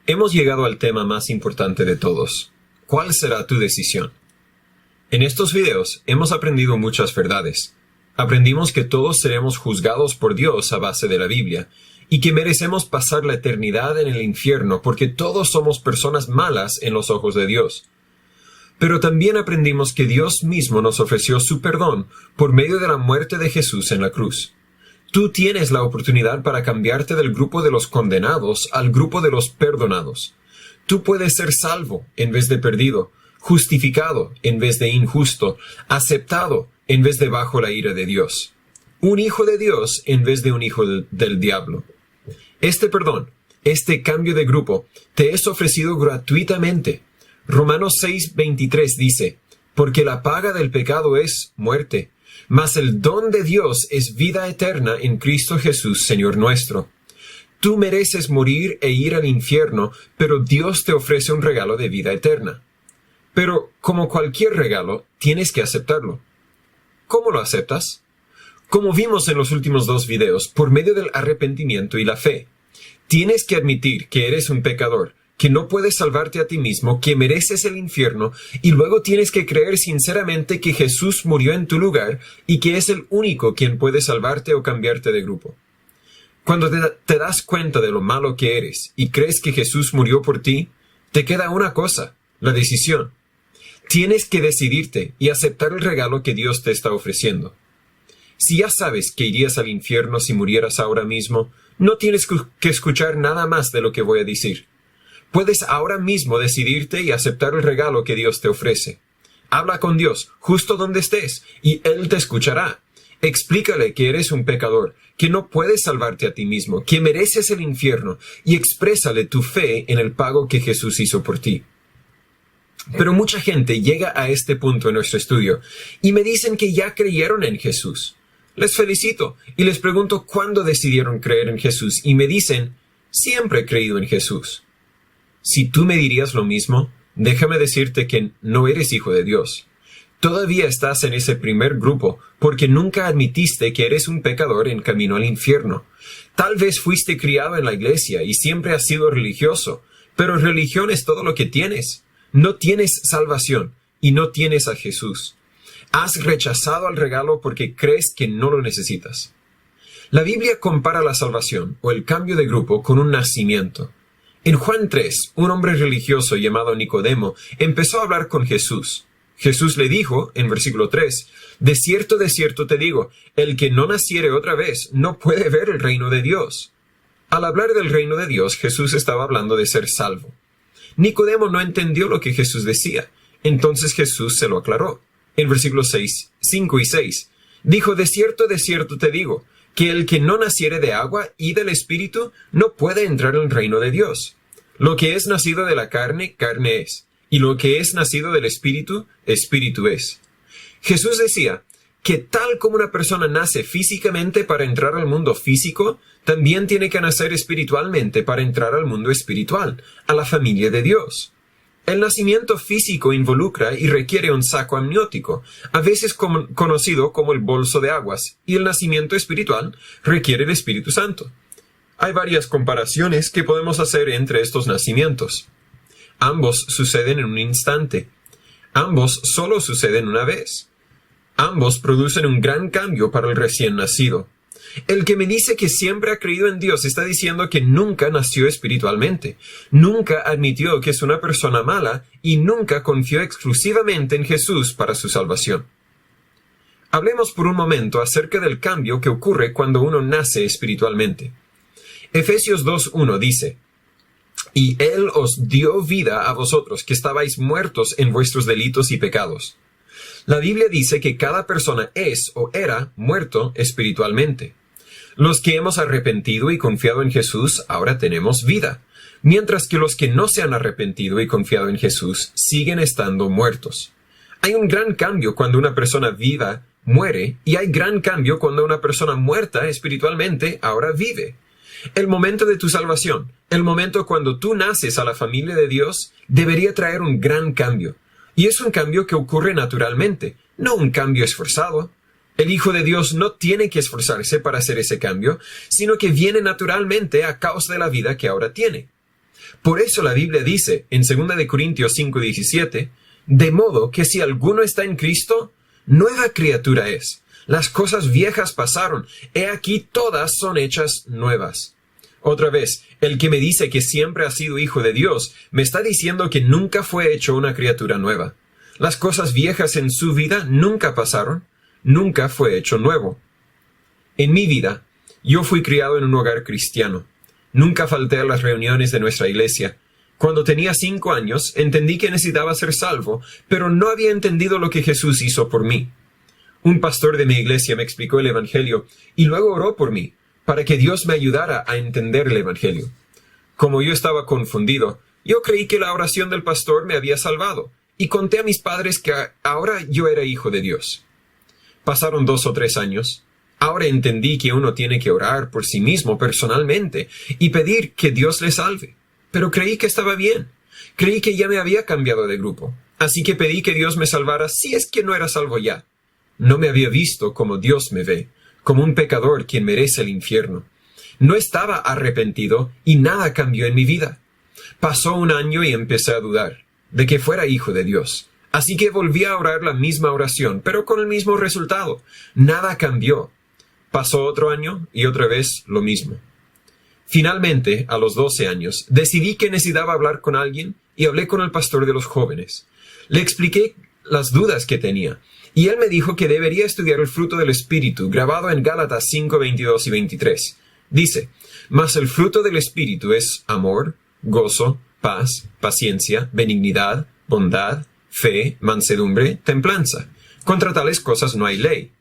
Hemos llegado al tema más importante de todos. ¿Cuál será tu decisión? En estos videos hemos aprendido muchas verdades. Aprendimos que todos seremos juzgados por Dios a base de la Biblia, y que merecemos pasar la eternidad en el infierno porque todos somos personas malas en los ojos de Dios. Pero también aprendimos que Dios mismo nos ofreció su perdón por medio de la muerte de Jesús en la cruz. Tú tienes la oportunidad para cambiarte del grupo de los condenados al grupo de los perdonados. Tú puedes ser salvo en vez de perdido, justificado en vez de injusto, aceptado en vez de bajo la ira de Dios. Un hijo de Dios en vez de un hijo del diablo. Este perdón, este cambio de grupo, te es ofrecido gratuitamente. Romanos 6:23 dice, porque la paga del pecado es muerte, mas el don de Dios es vida eterna en Cristo Jesús, Señor nuestro. Tú mereces morir e ir al infierno, pero Dios te ofrece un regalo de vida eterna. Pero, como cualquier regalo, tienes que aceptarlo. ¿Cómo lo aceptas? Como vimos en los últimos 2 videos, por medio del arrepentimiento y la fe. Tienes que admitir que eres un pecador, que no puedes salvarte a ti mismo, que mereces el infierno, y luego tienes que creer sinceramente que Jesús murió en tu lugar y que es el único quien puede salvarte o cambiarte de grupo. Cuando te das cuenta de lo malo que eres y crees que Jesús murió por ti, te queda una cosa, la decisión. Tienes que decidirte y aceptar el regalo que Dios te está ofreciendo. Si ya sabes que irías al infierno si murieras ahora mismo, no tienes que escuchar nada más de lo que voy a decir. Puedes ahora mismo decidirte y aceptar el regalo que Dios te ofrece. Habla con Dios, justo donde estés, y Él te escuchará. Explícale que eres un pecador, que no puedes salvarte a ti mismo, que mereces el infierno, y exprésale tu fe en el pago que Jesús hizo por ti. Pero mucha gente llega a este punto en nuestro estudio, y me dicen que ya creyeron en Jesús. Les felicito, y les pregunto cuándo decidieron creer en Jesús, y me dicen, siempre he creído en Jesús. Si tú me dirías lo mismo, déjame decirte que no eres hijo de Dios. Todavía estás en ese primer grupo porque nunca admitiste que eres un pecador en camino al infierno. Tal vez fuiste criado en la iglesia y siempre has sido religioso, pero religión es todo lo que tienes. No tienes salvación y no tienes a Jesús. Has rechazado el regalo porque crees que no lo necesitas. La Biblia compara la salvación o el cambio de grupo con un nacimiento. En Juan 3, un hombre religioso llamado Nicodemo empezó a hablar con Jesús. Jesús le dijo, en versículo 3, de cierto te digo, el que no naciere otra vez no puede ver el reino de Dios. Al hablar del reino de Dios, Jesús estaba hablando de ser salvo. Nicodemo no entendió lo que Jesús decía, entonces Jesús se lo aclaró. En versículos 5 y 6, dijo, de cierto te digo, que el que no naciere de agua y del Espíritu no puede entrar en el reino de Dios. Lo que es nacido de la carne, carne es, y lo que es nacido del Espíritu, Espíritu es. Jesús decía que tal como una persona nace físicamente para entrar al mundo físico, también tiene que nacer espiritualmente para entrar al mundo espiritual, a la familia de Dios. El nacimiento físico involucra y requiere un saco amniótico, a veces conocido como el bolso de aguas, y el nacimiento espiritual requiere el Espíritu Santo. Hay varias comparaciones que podemos hacer entre estos nacimientos. Ambos suceden en un instante. Ambos solo suceden una vez. Ambos producen un gran cambio para el recién nacido. El que me dice que siempre ha creído en Dios está diciendo que nunca nació espiritualmente, nunca admitió que es una persona mala y nunca confió exclusivamente en Jesús para su salvación. Hablemos por un momento acerca del cambio que ocurre cuando uno nace espiritualmente. Efesios 2:1 dice, y Él os dio vida a vosotros que estabais muertos en vuestros delitos y pecados. La Biblia dice que cada persona es o era muerto espiritualmente. Los que hemos arrepentido y confiado en Jesús ahora tenemos vida, mientras que los que no se han arrepentido y confiado en Jesús siguen estando muertos. Hay un gran cambio cuando una persona viva muere y hay gran cambio cuando una persona muerta espiritualmente ahora vive. El momento de tu salvación, el momento cuando tú naces a la familia de Dios, debería traer un gran cambio. Y es un cambio que ocurre naturalmente, no un cambio esforzado. El Hijo de Dios no tiene que esforzarse para hacer ese cambio, sino que viene naturalmente a causa de la vida que ahora tiene. Por eso la Biblia dice en 2 de Corintios 5:17, de modo que si alguno está en Cristo, nueva criatura es. Las cosas viejas pasaron, he aquí todas son hechas nuevas. Otra vez, el que me dice que siempre ha sido hijo de Dios, me está diciendo que nunca fue hecho una criatura nueva. Las cosas viejas en su vida nunca pasaron, nunca fue hecho nuevo. En mi vida, yo fui criado en un hogar cristiano. Nunca falté a las reuniones de nuestra iglesia. Cuando tenía 5 años, entendí que necesitaba ser salvo, pero no había entendido lo que Jesús hizo por mí. Un pastor de mi iglesia me explicó el Evangelio y luego oró por mí, para que Dios me ayudara a entender el Evangelio. Como yo estaba confundido, yo creí que la oración del pastor me había salvado, y conté a mis padres que ahora yo era hijo de Dios. Pasaron 2 o 3 años. Ahora entendí que uno tiene que orar por sí mismo personalmente y pedir que Dios le salve. Pero creí que estaba bien. Creí que ya me había cambiado de grupo. Así que pedí que Dios me salvara si es que no era salvo ya. No me había visto como Dios me ve, como un pecador quien merece el infierno. No estaba arrepentido y nada cambió en mi vida. Pasó 1 año y empecé a dudar de que fuera hijo de Dios. Así que volví a orar la misma oración, pero con el mismo resultado. Nada cambió. Pasó otro año y otra vez lo mismo. Finalmente, a los 12 años, decidí que necesitaba hablar con alguien y hablé con el pastor de los jóvenes. Le expliqué las dudas que tenía y él me dijo que debería estudiar el fruto del Espíritu, grabado en Gálatas 5:22 y 23. Dice, mas el fruto del Espíritu es amor, gozo, paz, paciencia, benignidad, bondad, fe, mansedumbre, templanza. Contra tales cosas no hay ley.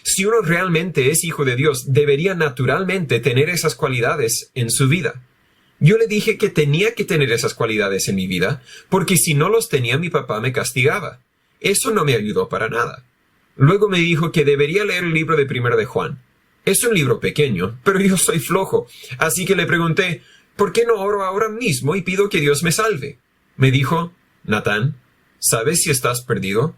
Si uno realmente es hijo de Dios, debería naturalmente tener esas cualidades en su vida. Yo le dije que tenía que tener esas cualidades en mi vida, porque si no los tenía mi papá me castigaba. Eso no me ayudó para nada. Luego me dijo que debería leer el libro de 1 de Juan. Es un libro pequeño, pero yo soy flojo, así que le pregunté, ¿por qué no oro ahora mismo y pido que Dios me salve? Me dijo, Natán, ¿sabes si estás perdido?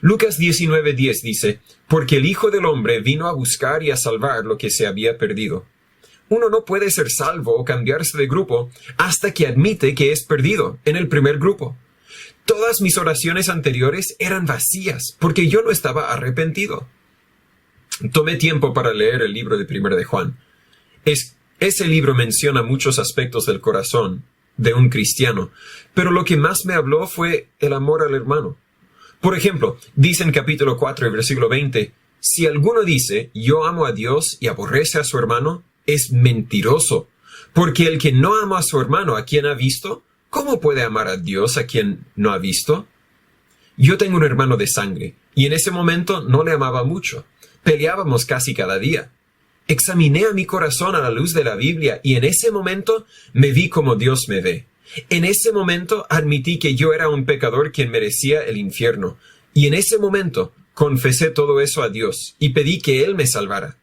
Lucas 19:10 dice, porque el Hijo del Hombre vino a buscar y a salvar lo que se había perdido. Uno no puede ser salvo o cambiarse de grupo hasta que admite que es perdido en el primer grupo. Todas mis oraciones anteriores eran vacías porque yo no estaba arrepentido. Tomé tiempo para leer el libro de 1 de Juan. Ese libro menciona muchos aspectos del corazón de un cristiano, pero lo que más me habló fue el amor al hermano. Por ejemplo, dice en capítulo 4, versículo 20, si alguno dice, yo amo a Dios y aborrece a su hermano, es mentiroso, porque el que no ama a su hermano a quien ha visto, ¿cómo puede amar a Dios a quien no ha visto? Yo tengo un hermano de sangre, y en ese momento no le amaba mucho. Peleábamos casi cada día. Examiné a mi corazón a la luz de la Biblia, y en ese momento me vi como Dios me ve. En ese momento admití que yo era un pecador quien merecía el infierno, y en ese momento confesé todo eso a Dios y pedí que Él me salvara.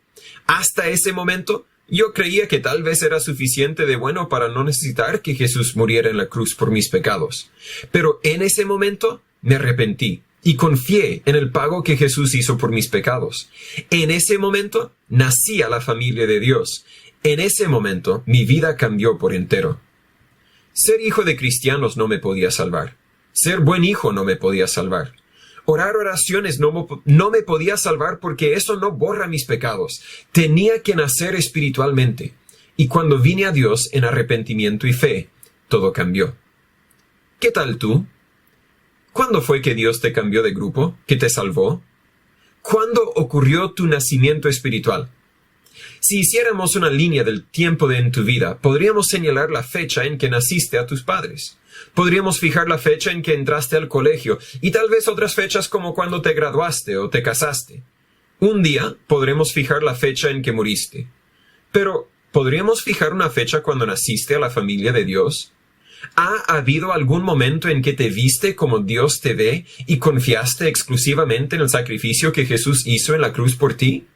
Hasta ese momento yo creía que tal vez era suficiente de bueno para no necesitar que Jesús muriera en la cruz por mis pecados. Pero en ese momento me arrepentí y confié en el pago que Jesús hizo por mis pecados. En ese momento nací a la familia de Dios. En ese momento mi vida cambió por entero. Ser hijo de cristianos no me podía salvar. Ser buen hijo no me podía salvar. Orar oraciones no me podía salvar porque eso no borra mis pecados. Tenía que nacer espiritualmente. Y cuando vine a Dios en arrepentimiento y fe, todo cambió. ¿Qué tal tú? ¿Cuándo fue que Dios te cambió de grupo, que te salvó? ¿Cuándo ocurrió tu nacimiento espiritual? Si hiciéramos una línea del tiempo en tu vida, podríamos señalar la fecha en que naciste a tus padres. Podríamos fijar la fecha en que entraste al colegio y tal vez otras fechas como cuando te graduaste o te casaste. Un día podremos fijar la fecha en que moriste. Pero, ¿podríamos fijar una fecha cuando naciste a la familia de Dios? ¿Ha habido algún momento en que te viste como Dios te ve y confiaste exclusivamente en el sacrificio que Jesús hizo en la cruz por ti?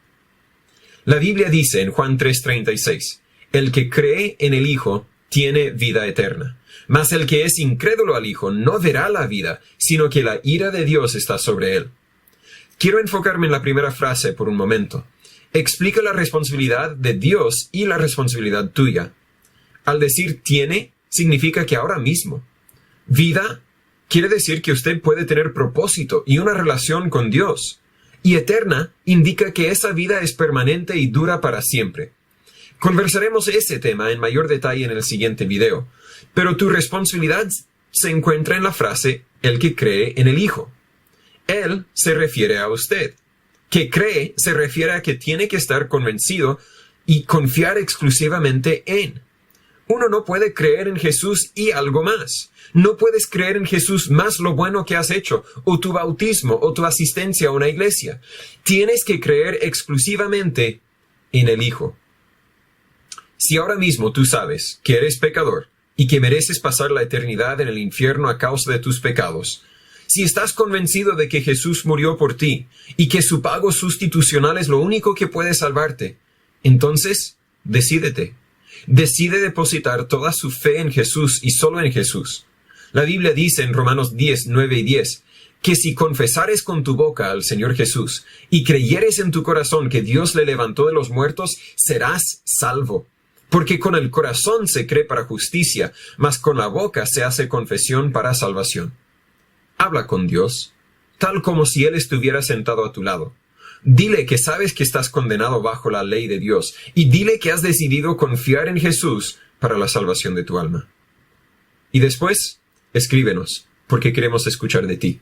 La Biblia dice en Juan 3:36, el que cree en el Hijo tiene vida eterna. Mas el que es incrédulo al Hijo no verá la vida, sino que la ira de Dios está sobre él. Quiero enfocarme en la primera frase por un momento. Explica la responsabilidad de Dios y la responsabilidad tuya. Al decir tiene, significa que ahora mismo. Vida quiere decir que usted puede tener propósito y una relación con Dios. Y eterna indica que esa vida es permanente y dura para siempre. Conversaremos ese tema en mayor detalle en el siguiente video, pero tu responsabilidad se encuentra en la frase «el que cree en el Hijo». Él se refiere a usted. Que cree se refiere a que tiene que estar convencido y confiar exclusivamente en. Uno no puede creer en Jesús y algo más. No puedes creer en Jesús más lo bueno que has hecho, o tu bautismo, o tu asistencia a una iglesia. Tienes que creer exclusivamente en el Hijo. Si ahora mismo tú sabes que eres pecador y que mereces pasar la eternidad en el infierno a causa de tus pecados, si estás convencido de que Jesús murió por ti y que su pago sustitucional es lo único que puede salvarte, entonces decídete. Decide depositar toda su fe en Jesús y solo en Jesús. La Biblia dice en Romanos 10, 9 y 10, que si confesares con tu boca al Señor Jesús y creyeres en tu corazón que Dios le levantó de los muertos, serás salvo. Porque con el corazón se cree para justicia, mas con la boca se hace confesión para salvación. Habla con Dios, tal como si Él estuviera sentado a tu lado. Dile que sabes que estás condenado bajo la ley de Dios y dile que has decidido confiar en Jesús para la salvación de tu alma. Y después, escríbenos, porque queremos escuchar de ti.